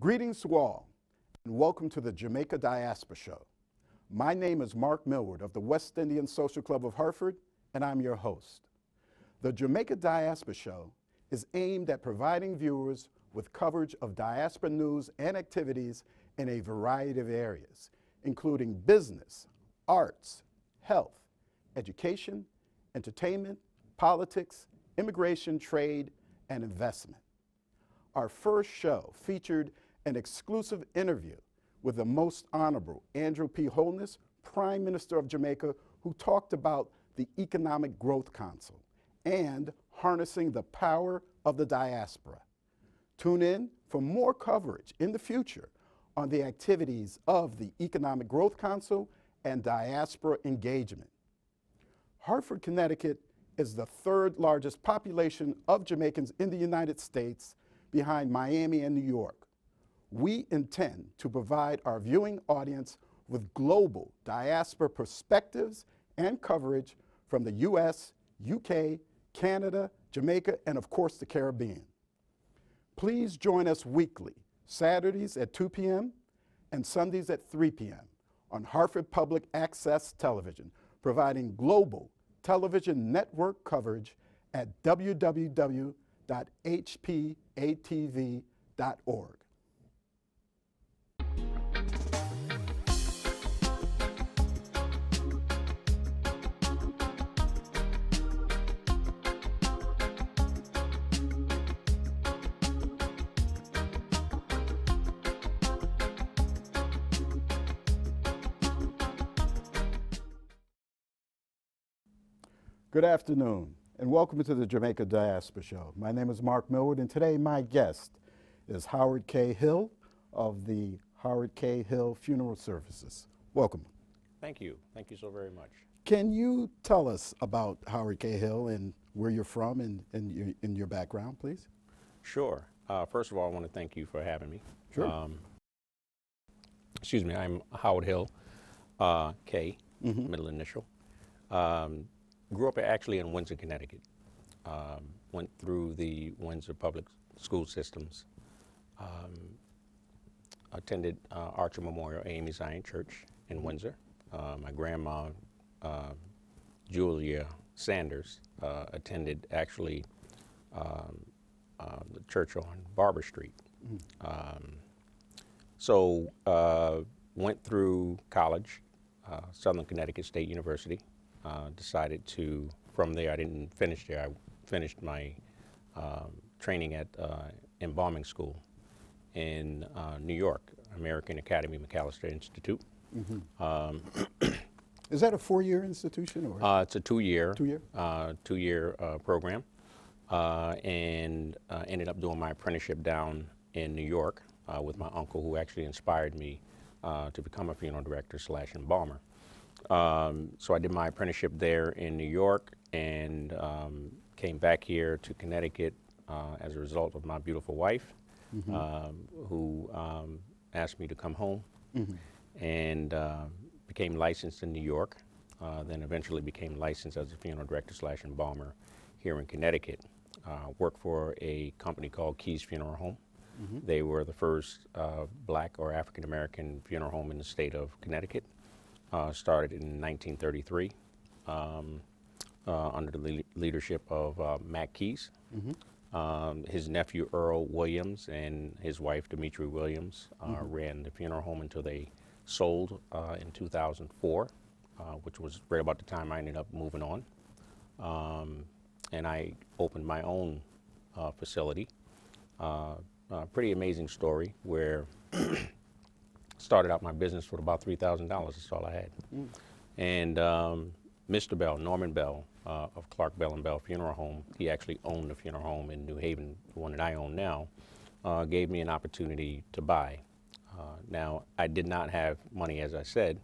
Greetings to all, and welcome to the Jamaica Diaspora Show. My name is Mark Millward of the West Indian Social Club of Hartford, and I'm your host. The Jamaica Diaspora Show is aimed at providing viewers with coverage of diaspora news and activities in a variety of areas, including business, arts, health, education, entertainment, politics, immigration, trade, and investment. Our first show featured an exclusive interview with the Most Honorable Andrew P. Holness, Prime Minister of Jamaica, who talked about the Economic Growth Council and harnessing the power of the diaspora. Tune in for more coverage in the future on the activities of the Economic Growth Council and diaspora engagement. Hartford, Connecticut is the third largest population of Jamaicans in the United States, behind Miami and New York. We intend to provide our viewing audience with global diaspora perspectives and coverage from the US, UK, Canada, Jamaica, and of course the Caribbean. Please join us weekly, Saturdays at 2 p.m. and Sundays at 3 p.m. on Hartford Public Access Television, providing global television network coverage at www.hpatv.org. Good afternoon, and welcome to the Jamaica Diaspora Show. My name is Mark Millward, and today my guest is Howard K. Hill of the Howard K. Hill Funeral Services. Welcome. Thank you. Thank you so very much. Can you tell us about Howard K. Hill and where you're from and your background, please? Sure. First of all, I want to thank you for having me. Sure. Excuse me, I'm Howard Hill, K, middle initial. Grew up actually in Windsor, Connecticut. Went through the Windsor public school systems. Attended Archer Memorial AME Zion Church in Windsor. My grandma, Julia Sanders, attended actually the church on Barber Street. Went through college, Southern Connecticut State University. Decided to, from there, I didn't finish there. I finished my training at embalming school in New York, American Academy McAllister Institute. Is that a four-year institution? Or? It's a two-year Two-year? program, and ended up doing my apprenticeship down in New York with my uncle, who actually inspired me to become a funeral director / embalmer. So I did my apprenticeship there in New York and came back here to Connecticut as a result of my beautiful wife, who asked me to come home, and became licensed in New York, then eventually became licensed as a funeral director / embalmer here in Connecticut. Worked for a company called Keys Funeral Home. They were the first black or African American funeral home in the state of Connecticut. Started in 1933 under the leadership of Mac Keys. His nephew Earl Williams and his wife Demetri Williams ran the funeral home until they sold in 2004, which was right about the time I ended up moving on. And I opened my own facility. Pretty amazing story where started out my business with about $3,000. That's all I had. And Mr. Bell, Norman Bell, of Clark Bell and Bell Funeral Home, he actually owned a funeral home in New Haven, the one that I own now, gave me an opportunity to buy. Now, I did not have money, as I said,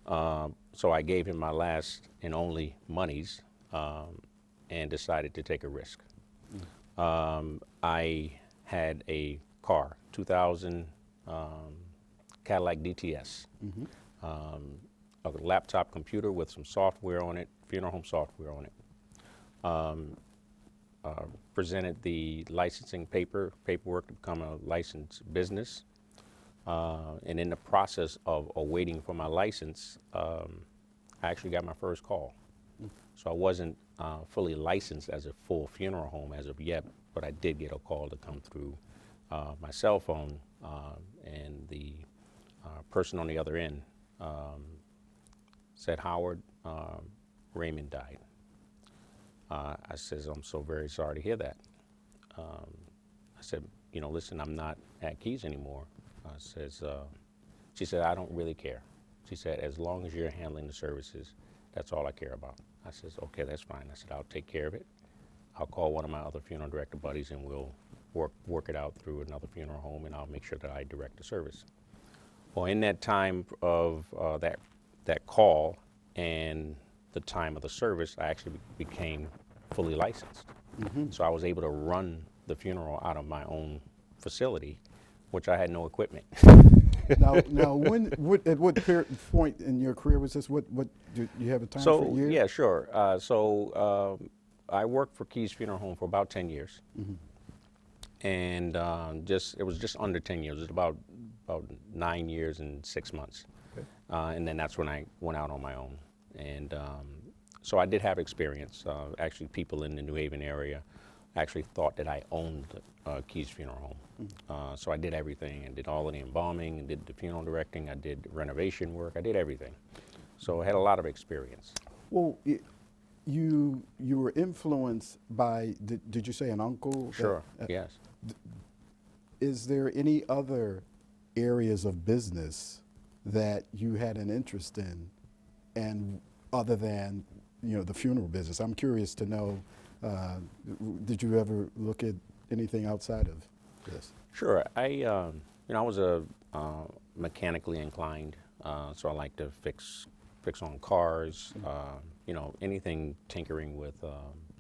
so I gave him my last and only monies and decided to take a risk. I had a car, 2000 Cadillac DTS, a laptop computer with some software on it, funeral home software on it. presented the licensing paperwork to become a licensed business. And in the process of waiting for my license, I actually got my first call. So I wasn't fully licensed as a full funeral home as of yet, but I did get a call to come through my cell phone, and the person on the other end said, "Howard, Raymond died." I says, "I'm so very sorry to hear that." I said, "Listen, I'm not at Keys anymore." She said, "I don't really care." She said, "As long as you're handling the services, that's all I care about." I says, "Okay, that's fine." I said, "I'll take care of it. I'll call one of my other funeral director buddies and we'll work it out through another funeral home, and I'll make sure that I direct the service." Well, in that time of that call and the time of the service, I actually became fully licensed. So I was able to run the funeral out of my own facility, which I had no equipment. Now, at what point in your career was this? What do you have a time for years? Yeah, sure. I worked for Keys Funeral Home for about 10 years. And it was just under 10 years. It was about 9 years and 6 months. Okay. And then that's when I went out on my own. And so I did have experience. Actually, people in the New Haven area actually thought that I owned Keys Funeral Home. So I did everything. I did all of the embalming, and did the funeral directing. I did renovation work. I did everything. So I had a lot of experience. Well, you were influenced by, did you say an uncle? Sure, yes. Is there any other areas of business that you had an interest in, and other than the funeral business? I'm curious to know, did you ever look at anything outside of this? Sure. I was a mechanically inclined, so I like to fix on cars, anything tinkering with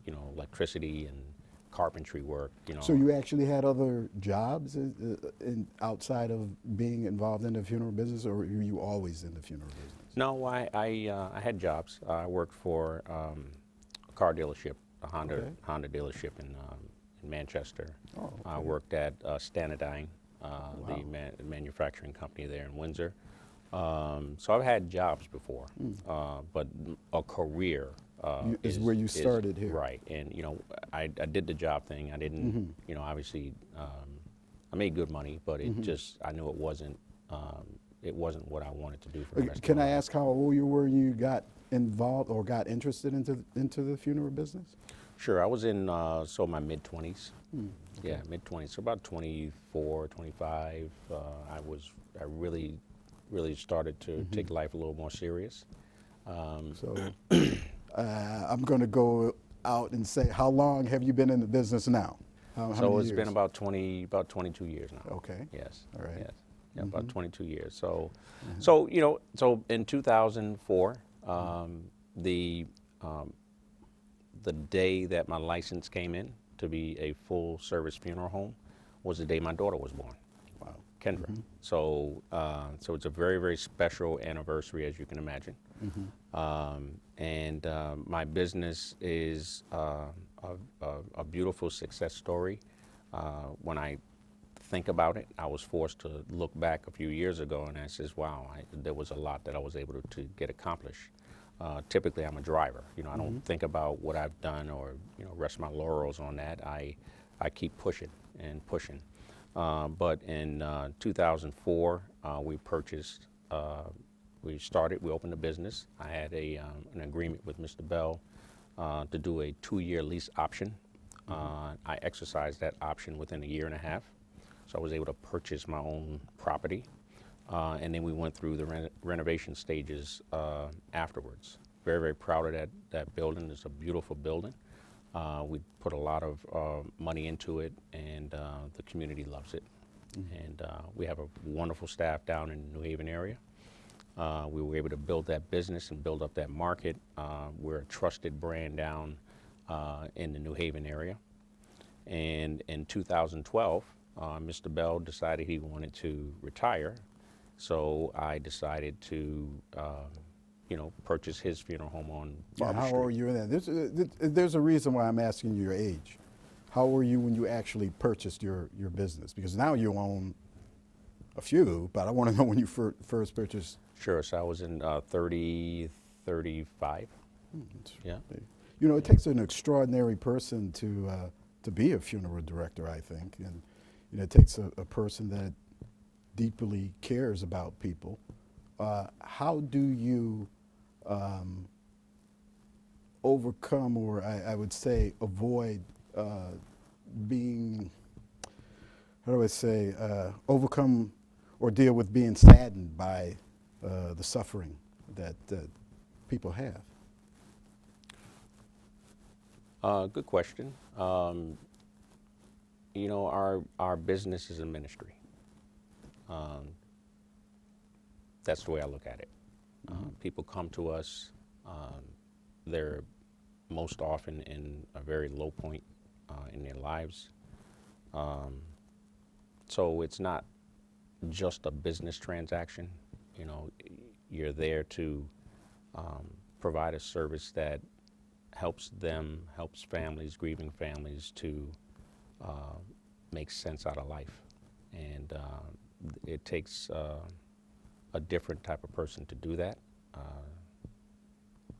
electricity and carpentry work. So you actually had other jobs outside of being involved in the funeral business, or were you always in the funeral business? No, I had jobs. I worked for a car dealership, a Honda dealership in Manchester. Oh, okay. I worked at Stanadyne, the manufacturing company there in Windsor. So I've had jobs before, but a career is where you started here. Right, and I did the job thing. I didn't, obviously, I made good money, but it just, I knew it wasn't what I wanted to do for the rest of my life. Can I ask how old you were when you got involved or got interested into the funeral business? Sure, I was in my mid-20s. Okay. Yeah, mid-20s, so about 24, 25. I really started to take life a little more serious. I'm going to go out and say, how long have you been in the business now? How so many it's years? been about 22 years now. Okay. Yes. All right. Yes. Yeah, about 22 years. So in 2004, the day that my license came in to be a full service funeral home was the day my daughter was born. Wow. Kendra. So it's a very, very special anniversary, as you can imagine. And my business is a beautiful success story. When I think about it, I was forced to look back a few years ago, and I says, wow, there was a lot that I was able to get accomplished. Typically, I'm a driver. I don't think about what I've done or rest my laurels on that. I keep pushing and pushing. But in 2004, we purchased. We opened a business. I had an agreement with Mr. Bell to do a 2-year lease option. I exercised that option within a year and a half, so I was able to purchase my own property. And then we went through the renovation stages afterwards. Very, very proud of that building. It's a beautiful building. We put a lot of money into it, and the community loves it. And we have a wonderful staff down in the New Haven area. We were able to build that business and build up that market. We're a trusted brand down in the New Haven area. And in 2012, Mr. Bell decided he wanted to retire. So I decided to, purchase his funeral home on Barber Street. How old are you in that? There's a reason why I'm asking you your age. how were you when you actually purchased your business? Because now you own a few, but I want to know when you first purchased. Sure. So I was in 35. Yeah. You know, it takes an extraordinary person to be a funeral director, I think, and you know, it takes a person that deeply cares about people. How do you overcome, or I would say avoid being, how do I say, overcome or deal with being saddened by the suffering that people have? Good question. You know, our business is a ministry. That's the way I look at it. People come to us. They're most often in a very low point in their lives. So it's not just a business transaction. You know, you're there to provide a service that helps them, helps families, grieving families, to make sense out of life. And it takes a different type of person to do that.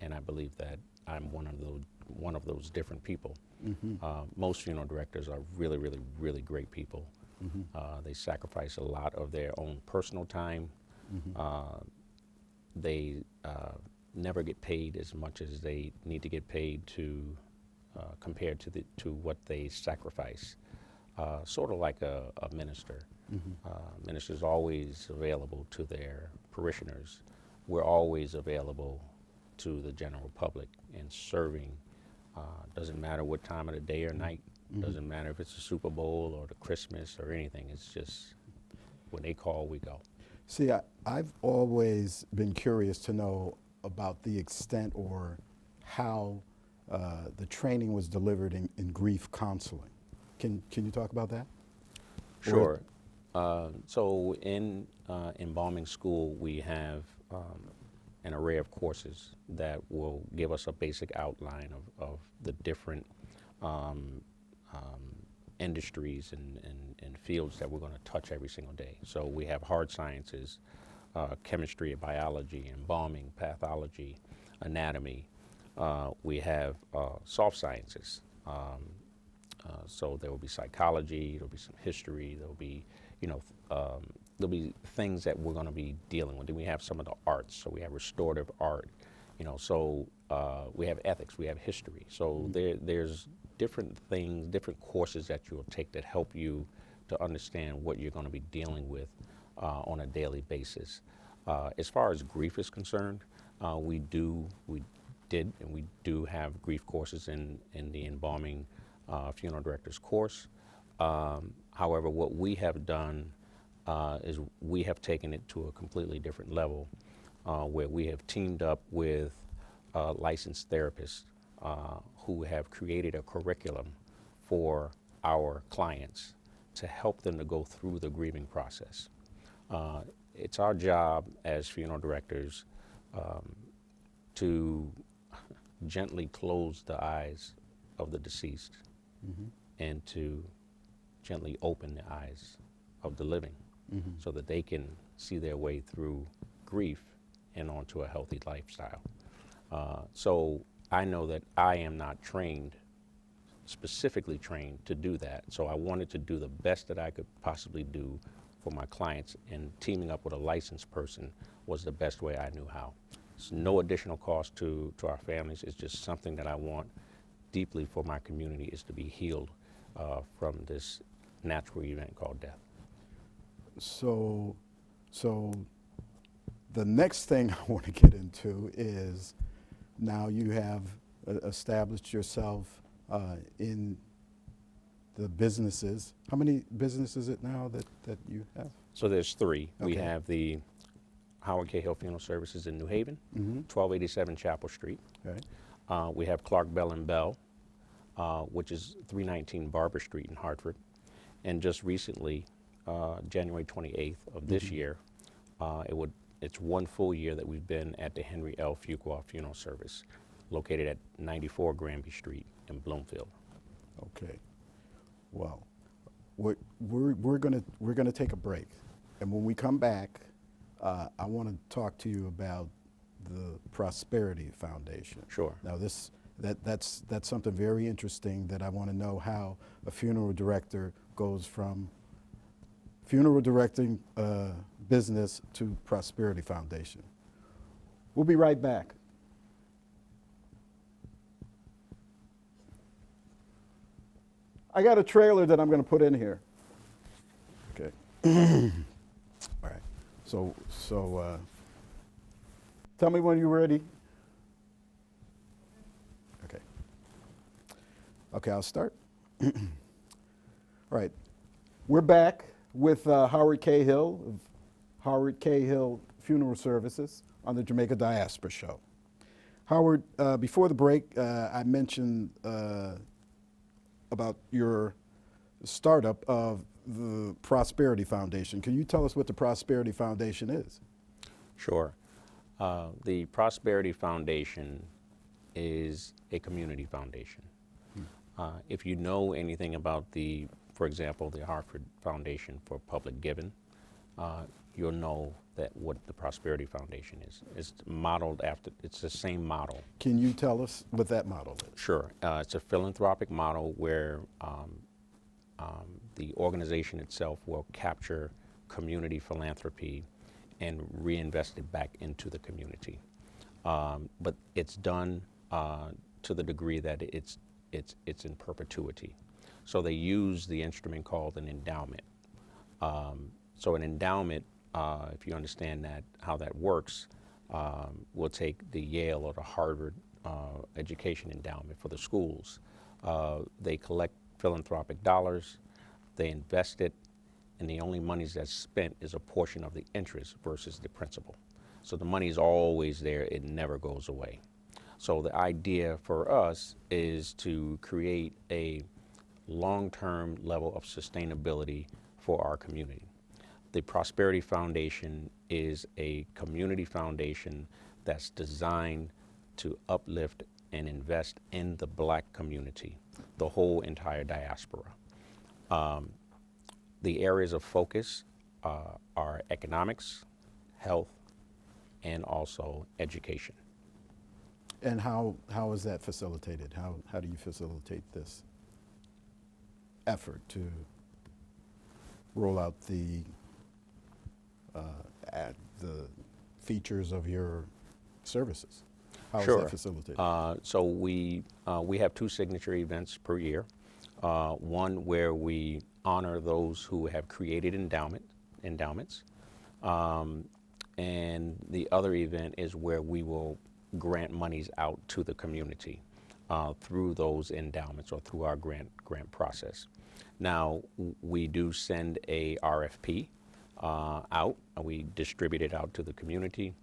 And I believe that I'm one of those different people. Most funeral directors are really, really, really great people. They sacrifice a lot of their own personal time. They never get paid as much as they need to get paid to compared to what they sacrifice. Sort of like a minister. Minister's always available to their parishioners. We're always available to the general public and serving. Doesn't matter what time of the day or night. Doesn't matter if it's the Super Bowl or the Christmas or anything. It's just when they call, we go. See, I've always been curious to know about the extent or how the training was delivered in grief counseling. Can you talk about that? Sure. So in embalming school, we have an array of courses that will give us a basic outline of the different industries and fields that we're going to touch every single day. So we have hard sciences, chemistry, biology, embalming, pathology, anatomy. We have soft sciences. So there will be psychology, there'll be some history, there'll be, there'll be things that we're going to be dealing with. Then we have some of the arts, so we have restorative art, so we have ethics, we have history. So there's different things, different courses that you'll take that help you to understand what you're going to be dealing with on a daily basis. As far as grief is concerned, we did and we do have grief courses in the embalming funeral director's course. However, what we have done is we have taken it to a completely different level, where we have teamed up with licensed therapists who have created a curriculum for our clients to help them to go through the grieving process. It's our job as funeral directors to gently close the eyes of the deceased and to gently open the eyes of the living so that they can see their way through grief and onto a healthy lifestyle. So I know that I am not specifically trained to do that. So I wanted to do the best that I could possibly do for my clients, and teaming up with a licensed person was the best way I knew how. It's no additional cost to our families. It's just something that I want deeply for my community, is to be healed from this natural event called death. So the next thing I want to get into is, now you have established yourself in the businesses. How many businesses is it now that you have? So there's three. Okay. We have the Howard Cahill Funeral Services in New Haven, 1287 Chapel Street. Okay. We have Clark Bell & Bell, which is 319 Barber Street in Hartford. And just recently, January 28th of this year, it's 1 full year that we've been at the Henry L. Fuqua Funeral Service, located at 94 Granby Street in Bloomfield. Okay. Well, we're gonna take a break, and when we come back, I want to talk to you about the Prosperity Foundation. Sure. Now, that's something very interesting that I want to know how a funeral director goes from funeral directing business to Prosperity Foundation. We'll be right back. I got a trailer that I'm going to put in here. Okay. All right. So tell me when you're ready. Okay. Okay, I'll start. All right. We're back with Howard Cahill of Howard Cahill Funeral Services on the Jamaica Diaspora Show. Howard, before the break, I mentioned about your startup of the Prosperity Foundation. Can you tell us what the Prosperity Foundation is? Sure. The Prosperity Foundation is a community foundation. If you know anything about for example, the Hartford Foundation for Public Giving, you'll know that what the Prosperity Foundation is. It's modeled after, it's the same model. Can you tell us what that model is? Sure. It's a philanthropic model where the organization itself will capture community philanthropy and reinvest it back into the community. But it's done to the degree that it's in perpetuity. So they use the instrument called an endowment. So an endowment, if you understand how that works, we'll take the Yale or the Harvard education endowment for the schools. They collect philanthropic dollars, they invest it, and the only monies that's spent is a portion of the interest versus the principal. So the money is always there, it never goes away. So the idea for us is to create a long-term level of sustainability for our community. The Prosperity Foundation is a community foundation that's designed to uplift and invest in the Black community, the whole entire diaspora. The areas of focus are economics, health, and also education. And how is that facilitated? How do you facilitate this effort to roll out the features of your services? How Sure. is that facilitated? So we have 2 signature events per year. One where we honor those who have created endowments. And the other event is where we will grant monies out to the community through those endowments or through our grant process. Now, we do send a RFP out. We distribute it out to the community.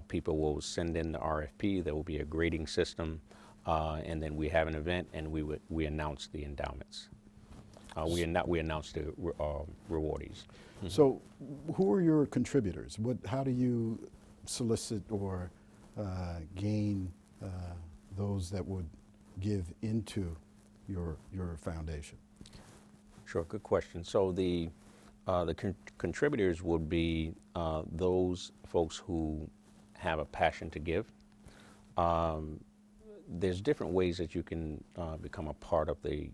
People will send in the RFP. There will be a grading system, and then we have an event, and we announce the endowments. We announce the rewardees. Mm-hmm. So, who are your contributors? How do you solicit or gain those that would give into your foundation? Sure, good question. So the contributors would be those folks who have a passion to give. There's different ways that you can become a part of the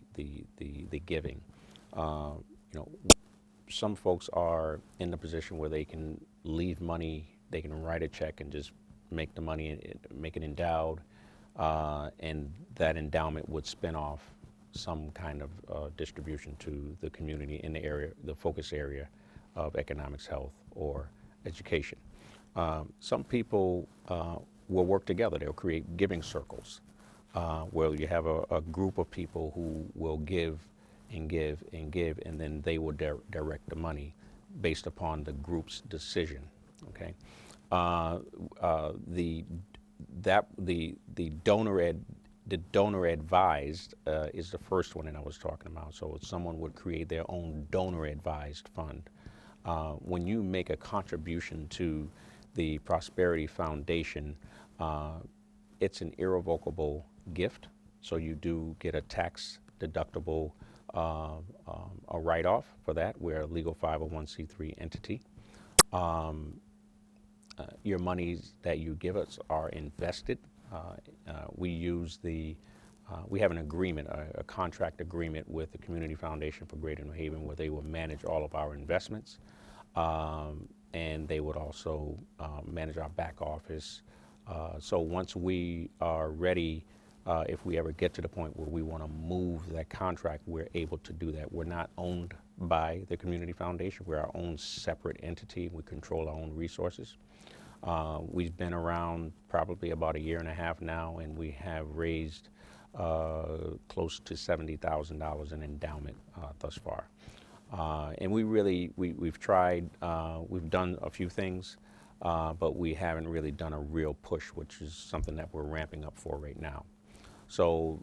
giving. Some folks are in the position where they can leave money, they can write a check and just make the money, make it endowed, and that endowment would spin off some kind of distribution to the community in the area, the focus area of economics, health, or education. Some people will work together. They'll create giving circles where you have a group of people who will give and give and give, and then they will direct the money based upon the group's decision. Okay, the donor advised is the first one that I was talking about. So someone would create their own donor advised fund. When you make a contribution to the Prosperity Foundation, it's an irrevocable gift. So you do get a tax deductible a write-off for that. We're a legal 501c3 entity. Your monies that you give us are invested. We use we have an agreement, a contract agreement with the Community Foundation for Greater New Haven, where they will manage all of our investments, and they would also manage our back office. So once we are ready, if we ever get to the point where we want to move that contract, we're able to do that. We're not owned by the Community Foundation. We're our own separate entity. We control our own resources. We've been around probably about 1.5 years now, and we have raised close to $70,000 in endowment thus far. And we've tried, we've done a few things, but we haven't really done a real push, which is something that we're ramping up for right now. So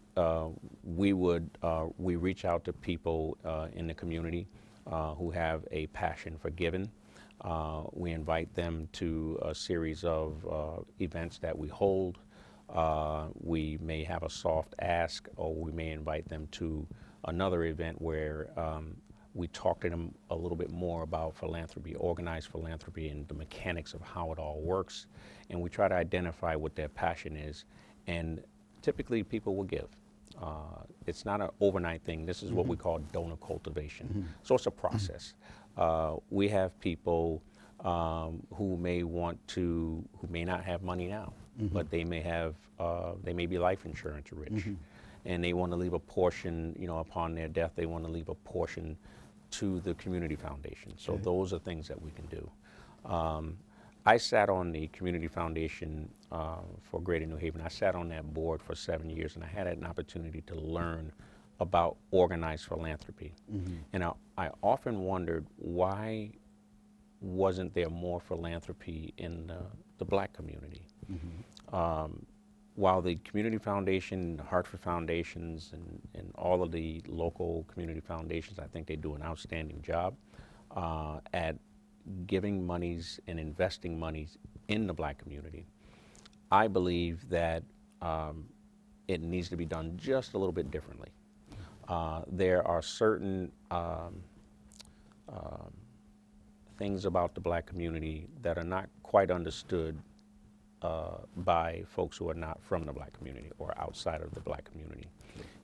we reach out to people in the community who have a passion for giving. We invite them to a series of events that we hold. We may have a soft ask, or we may invite them to another event where we talk to them a little bit more about philanthropy, organized philanthropy, and the mechanics of how it all works. And we try to identify what their passion is. And typically people will give. It's not an overnight thing. This is what we call donor cultivation. So it's a process. We have people who may not have money now, but they may be life insurance rich, and they want to leave a portion, upon their death, they want to leave a portion to the Community Foundation. So those are things that we can do. I sat on the Community Foundation for Greater New Haven. I sat on that board for 7 years, and I had an opportunity to learn about organized philanthropy. And I often wondered, why wasn't there more philanthropy in the Black community? While the Community Foundation, the Hartford Foundations, and all of the local community foundations, I think they do an outstanding job at giving monies and investing monies in the Black community. I believe that it needs to be done just a little bit differently. There are certain things about the Black community that are not quite understood by folks who are not from the Black community or outside of the Black community.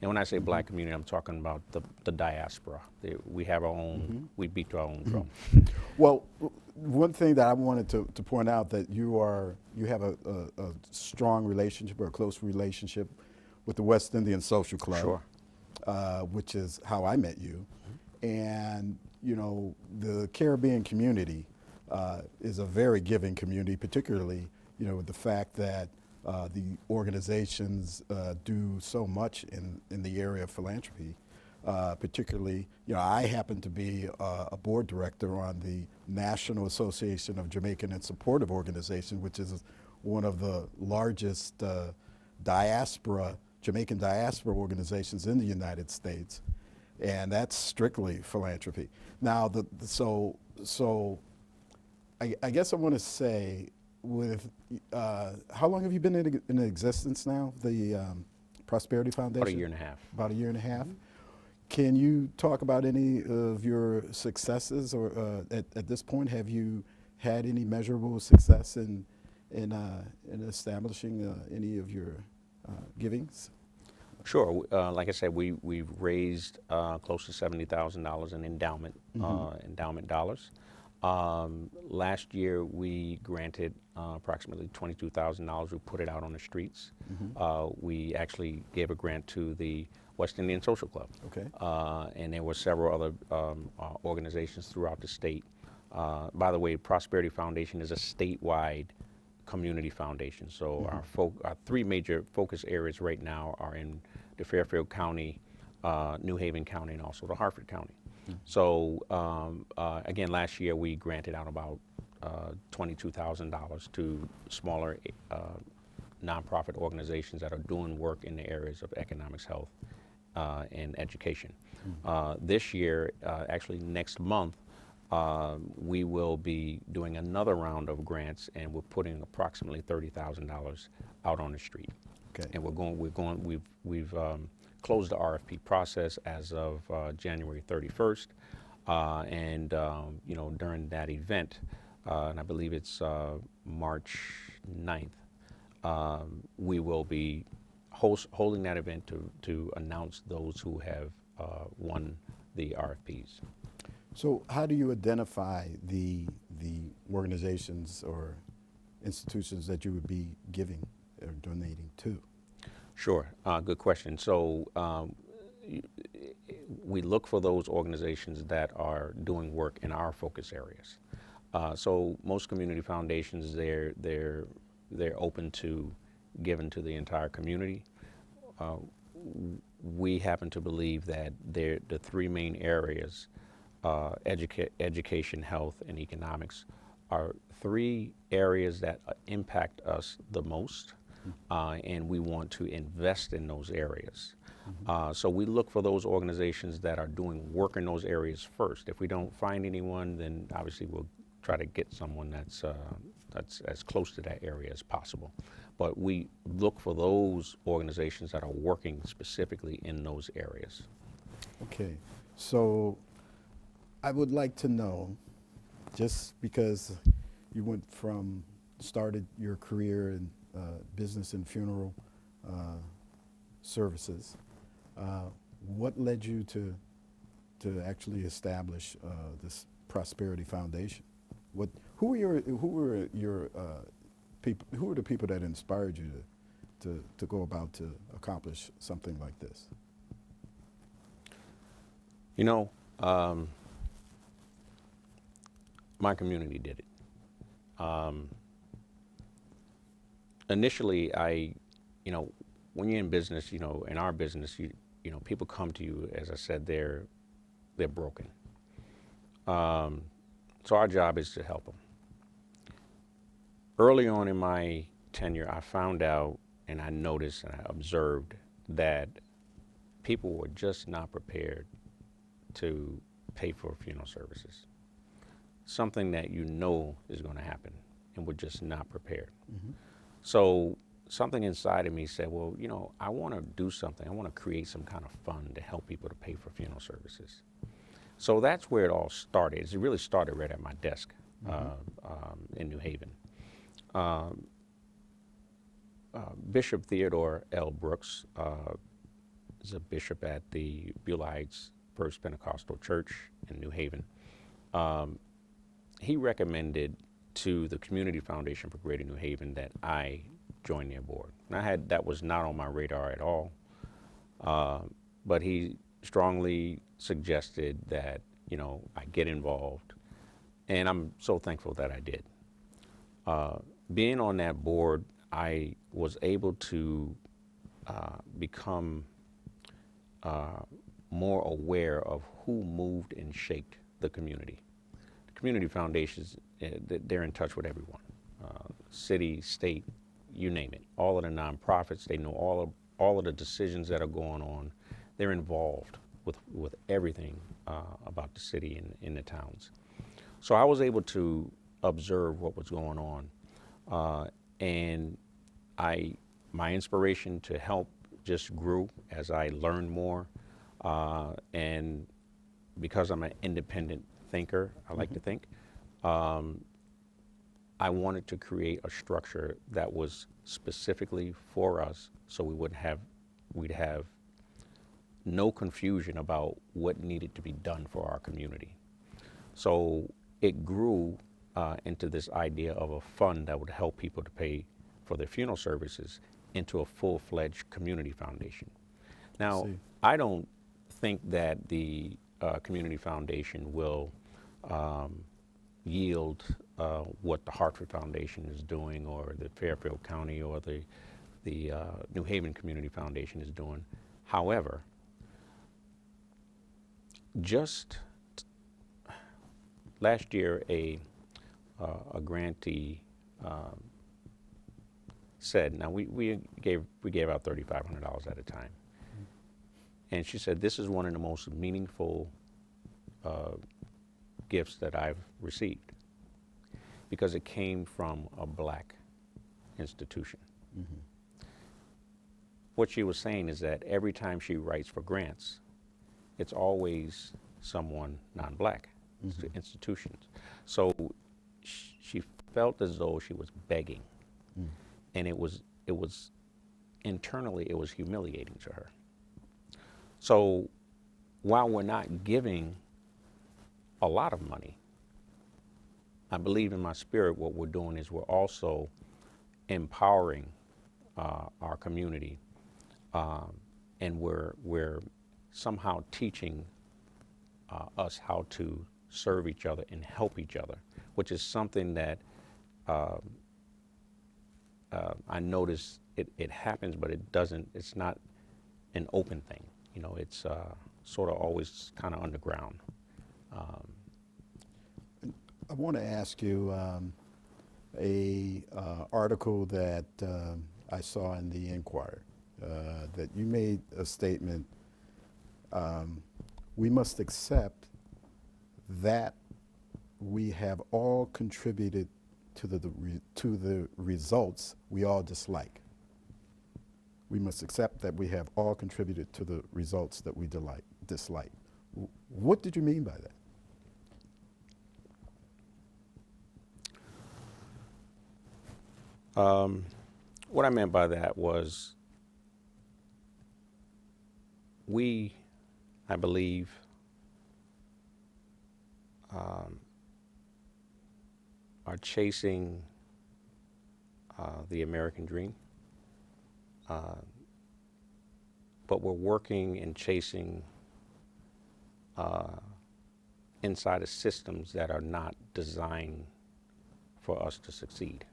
And when I say Black community, I'm talking about the diaspora. We have our own, we beat our own drum. Well, one thing that I wanted to point out, that you have a strong relationship, or a close relationship, with the West Indian Social Club. Sure. Which is how I met you. And the Caribbean community is a very giving community, particularly with the fact that the organizations do so much in the area of philanthropy. Particularly, I happen to be a board director on the National Association of Jamaican and Supportive Organizations, which is one of the largest Jamaican diaspora organizations in the United States, and that's strictly philanthropy. Now, I guess I want to say, how long have you been in existence now, the Prosperity Foundation? About 1.5 years. About 1.5 years. Can you talk about any of your successes, or at this point, have you had any measurable success in establishing any of your givings? Sure. Like I said, we've raised close to $70,000 in endowment dollars. Last year, we granted approximately $22,000. We put it out on the streets. We actually gave a grant to the West Indian Social Club. Okay. And there were several other organizations throughout the state. By the way, Prosperity Foundation is a statewide community foundation. So our three major focus areas right now are in the Fairfield County, New Haven County, and also the Hartford County. So again, last year we granted out about $22,000 to smaller nonprofit organizations that are doing work in the areas of economics, health, and education. This year, actually next month, we will be doing another round of grants, and we're putting approximately $30,000 out on the street. Okay. And we've closed the RFP process as of January 31st. During that event, and I believe it's March 9th, we will be holding that event to announce those who have won the RFPs. So how do you identify the organizations or institutions that you would be giving or donating to? Sure, good question. So we look for those organizations that are doing work in our focus areas. So most community foundations, they're open to giving to the entire community. We happen to believe that the three main areas, education, health, and economics, are three areas that impact us the most, and we want to invest in those areas. So we look for those organizations that are doing work in those areas first. If we don't find anyone, then obviously we'll try to get someone that's as close to that area as possible. But we look for those organizations that are working specifically in those areas. Okay, so I would like to know, just because you started your career in business and funeral services, what led you to actually establish this Prosperity Foundation? Who were the people that inspired you to go about to accomplish something like this? You know, my community did it. Initially, when you're in business, in our business, people come to you, as I said, they're broken. So our job is to help them. Early on in my tenure, I found out and I noticed and I observed that people were just not prepared to pay for funeral services. Something that is going to happen, and we're just not prepared. Mm-hmm. So something inside of me said, well, I want to do something. I want to create some kind of fund to help people to pay for funeral services. So that's where it all started. It really started right at my desk in New Haven. Bishop Theodore L. Brooks is a bishop at the Beulah Heights First Pentecostal Church in New Haven. He recommended to the Community Foundation for Greater New Haven that I join their board. And that was not on my radar at all, but he strongly suggested that I get involved, and I'm so thankful that I did. Being on that board, I was able to become more aware of who moved and shaped the community. The community foundations, they're in touch with everyone, city, state, you name it. All of the nonprofits, they know all of the decisions that are going on. They're involved with everything about the city and in the towns. So I was able to observe what was going on, and my inspiration to help just grew as I learned more, and because I'm an independent thinker, I like to think, I wanted to create a structure that was specifically for us, so we'd have no confusion about what needed to be done for our community. So it grew into this idea of a fund that would help people to pay for their funeral services into a full-fledged community foundation. Now, I don't think that the community foundation will yield what the Hartford Foundation is doing, or the Fairfield County, or the New Haven Community Foundation is doing. However, just last year, a grantee said, now we gave out $3,500 at a time, and she said, this is one of the most meaningful gifts that I've received, because it came from a black institution. what she was saying is that every time she writes for grants, it's always someone non-black, institutions. So she felt as though she was begging, and it was internally it was humiliating to her. So while we're not giving a lot of money, I believe in my spirit what we're doing is we're also empowering our community, and we're somehow teaching us how to serve each other and help each other, which is something that I notice it happens, but it's not an open thing. You know, it's sort of always kind of underground. I want to ask you a article that I saw in the Inquirer that you made a statement. We must accept that we have all contributed to the results we all dislike. We must accept that we have all contributed to the results that we dislike. What did you mean by that? What I meant by that was we, I believe, are chasing the American dream, but we're working and chasing inside of systems that are not designed for us to succeed.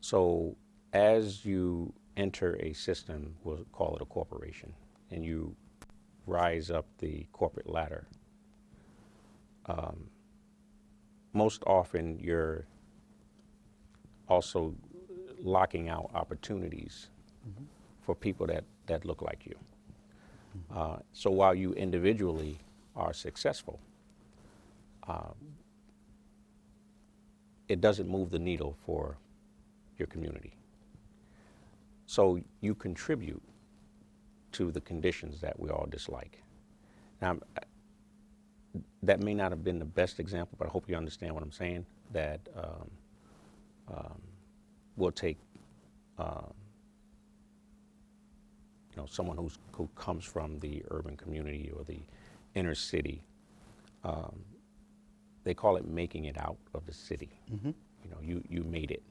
So as you enter a system, we'll call it a corporation, and you rise up the corporate ladder, most often you're also locking out opportunities for people that look like you. So while you individually are successful, it doesn't move the needle for your community. So you contribute to the conditions that we all dislike. Now, that may not have been the best example, but I hope you understand what I'm saying, that we'll take someone who comes from the urban community or the inner city. They call it making it out of the city. You made it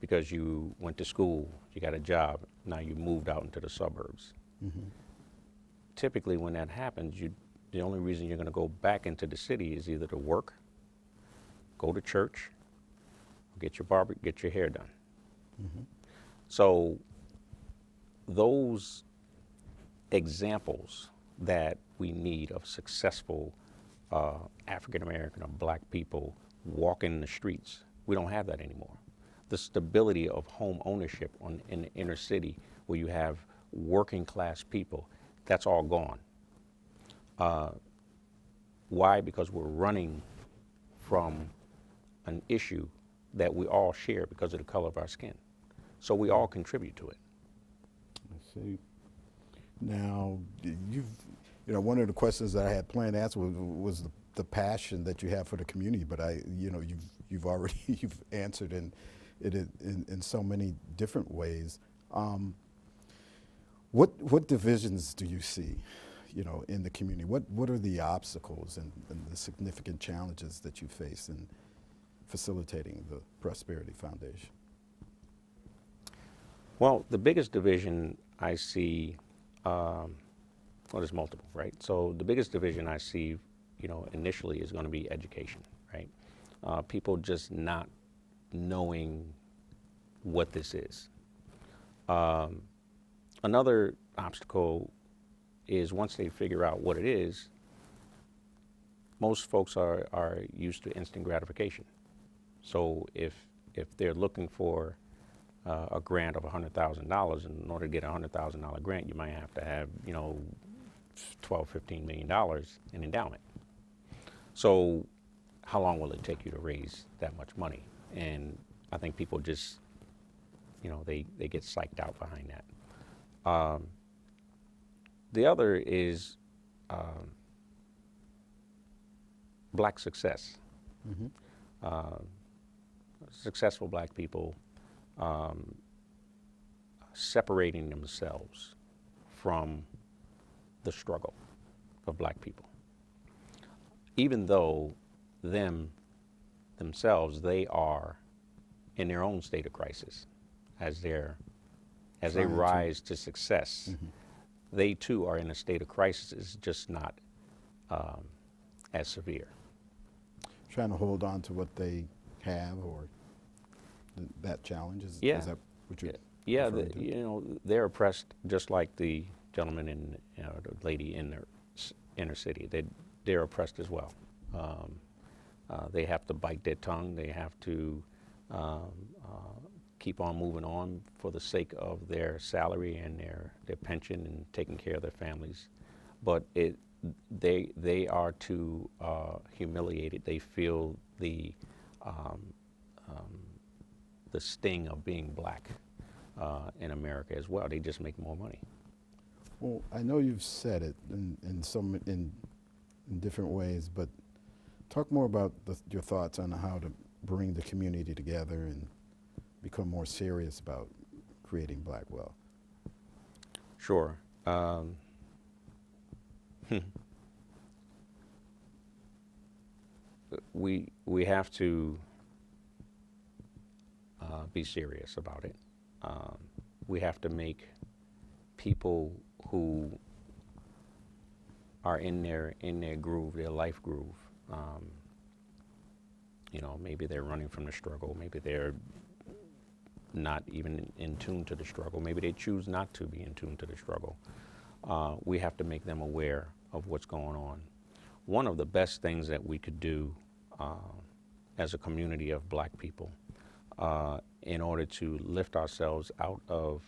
because you went to school, you got a job, now you moved out into the suburbs. Typically when that happens, the only reason you're going to go back into the city is either to work, go to church, get your hair done. So those examples that we need of successful African American or black people walking the streets, we don't have that anymore. The stability of home ownership in the inner city where you have working class people, that's all gone. Why? Because we're running from an issue that we all share because of the color of our skin. So we all contribute to it. I see. Now, one of the questions that I had planned to answer was the passion that you have for the community, but you've already you've answered in so many different ways. What divisions do you see, in the community? What are the obstacles and the significant challenges that you face in facilitating the Prosperity Foundation? Well, the biggest division I see, well, there's multiple, right? So the biggest division I see, initially is going to be education, right? People just not knowing what this is. Another obstacle is once they figure out what it is, most folks are used to instant gratification. So if they're looking for a grant of $100,000, in order to get a $100,000 grant, you might have to have, $12, $15 million in endowment. So how long will it take you to raise that much money? And I think people just, they get psyched out behind that. The other is black success. Mm-hmm. Successful black people separating themselves from the struggle of black people. Even though themselves, they are in their own state of crisis as they rise to success. Mm-hmm. They too are in a state of crisis. It's just not as severe. Trying to hold on to what they have, or that challenge is, Yeah. is that what you're Yeah, referring to? you know, they're oppressed just like the gentleman and the lady in the inner city. They're oppressed as well. They have to bite their tongue. They have to keep on moving on for the sake of their salary and their pension and taking care of their families. But they are too humiliated. They feel the sting of being black in America as well. They just make more money. Well, I know you've said it in different ways, but talk more about your thoughts on how to bring the community together and become more serious about creating black wealth. Sure. We have to be serious about it. We have to make people who are in their groove, their life groove. You know, maybe they're running from the struggle. Maybe they're not even in tune to the struggle. Maybe they choose not to be in tune to the struggle. We have to make them aware of what's going on. One of the best things that we could do as a community of black people in order to lift ourselves out of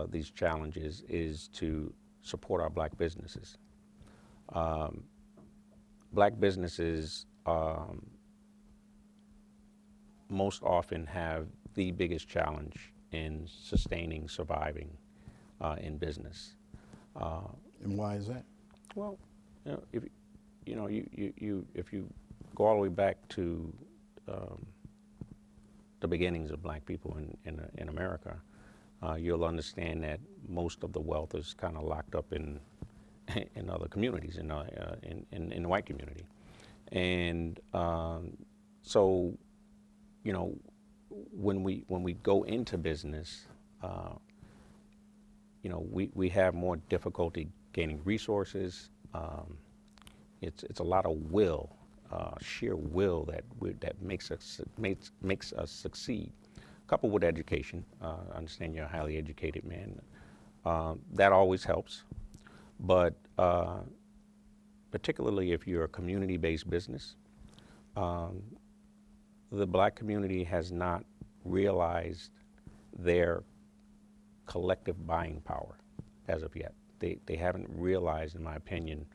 these challenges is to support our black businesses. Black businesses most often have the biggest challenge in sustaining, surviving in business. And why is that? Well, if you go all the way back to the beginnings of black people in America, you'll understand that most of the wealth is kind of locked up in other communities, in the white community, and so, you know, when we go into business, you know, we have more difficulty gaining resources. It's a lot of will, sheer will that makes us succeed. Coupled with education, I understand you're a highly educated man. That always helps, but particularly if you're a community-based business, the black community has not realized their collective buying power as of yet. They haven't realized, in my opinion,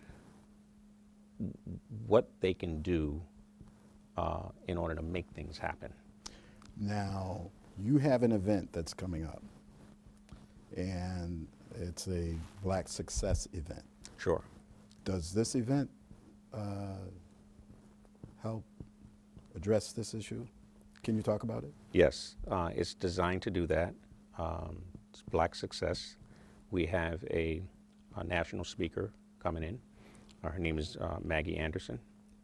what they can do in order to make things happen. Now, you have an event that's coming up, and it's a Black Success event. Sure. Does this event help address this issue? Can you talk about it? Yes, it's designed to do that. It's Black Success. We have a national speaker coming in. Her name is Maggie Anderson.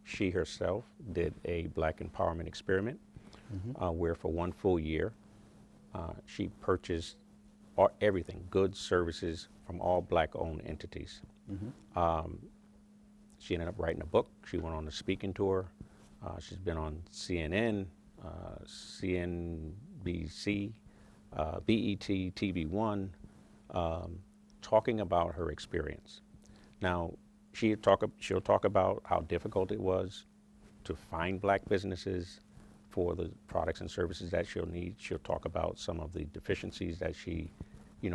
She herself did a black empowerment experiment where for one full year she purchased everything, goods, services from all black-owned entities. She ended up writing a book. She went on a speaking tour. She's been on CNN, CNBC, BET, TV One, talking about her experience. Now, she'll talk about how difficult it was to find black businesses for the products and services that she'll need. She'll talk about some of the deficiencies that she,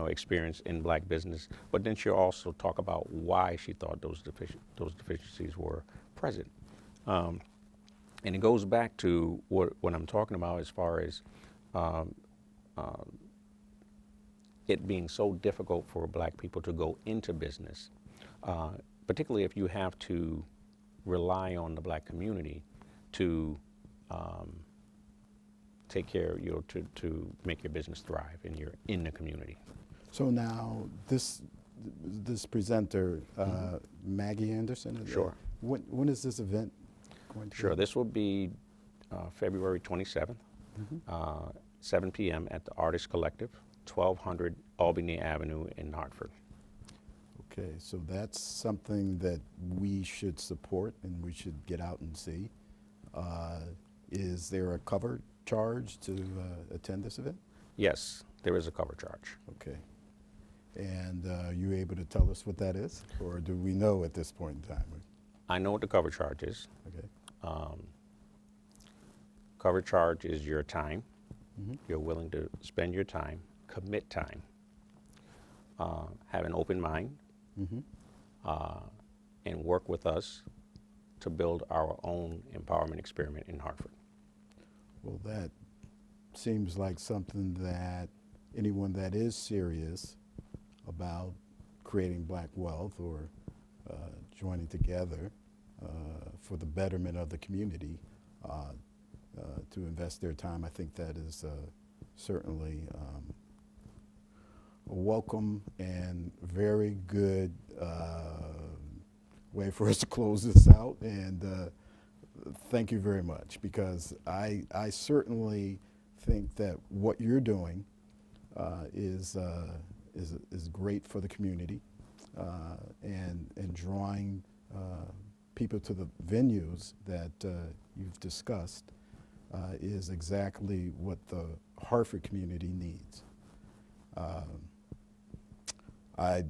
experienced in black business. But then she'll also talk about why she thought those deficiencies were present. And it goes back to what I'm talking about as far as it being so difficult for black people to go into business, particularly if you have to rely on the black community to take care, to make your business thrive, and you're in the community. So now this presenter, Maggie Anderson. Sure. When is this event going to be? Sure. This will be February 27th, 7 p.m. at the Artist Collective, 1200 Albany Avenue in Hartford. Okay, so that's something that we should support and we should get out and see. Is there a cover charge to attend this event? Yes, there is a cover charge. Okay. And are you able to tell us what that is? Or do we know at this point in time? I know what the cover charge is. Okay. Cover charge is your time. You're willing to spend your time, commit time, have an open mind, and work with us to build our own empowerment experiment in Hartford. Well, that seems like something that anyone that is serious about creating black wealth or joining together for the betterment of the community to invest their time, I think that is certainly a welcome and very good way for us to close this out. And thank you very much, because I certainly think that what you're doing is great for the community, and drawing people to the venues that you've discussed is exactly what the Hartford community needs. I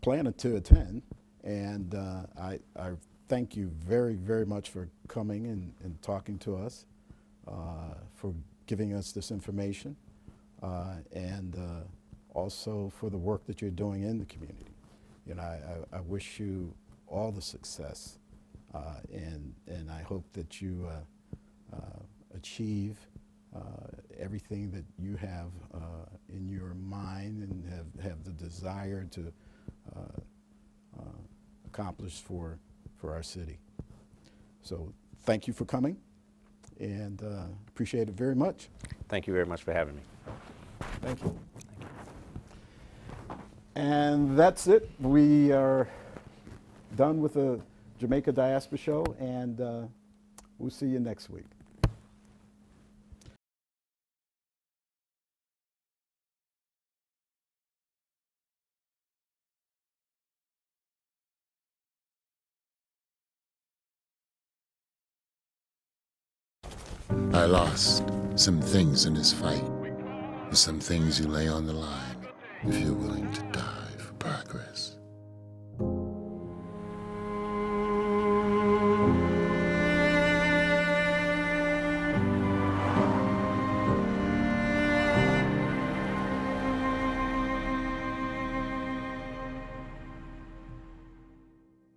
plan to attend, and I thank you very, very much for coming and talking to us, for giving us this information, and also for the work that you're doing in the community. You know, I wish you all the success, and I hope that you achieve everything that you have in your mind and have the desire to accomplish for our city. So thank you for coming, and appreciate it very much. Thank you very much for having me. Thank you. And that's it. We are done with the Jamaica Diaspora Show, and we'll see you next week. I lost some things in this fight. There's some things you lay on the line if you're willing to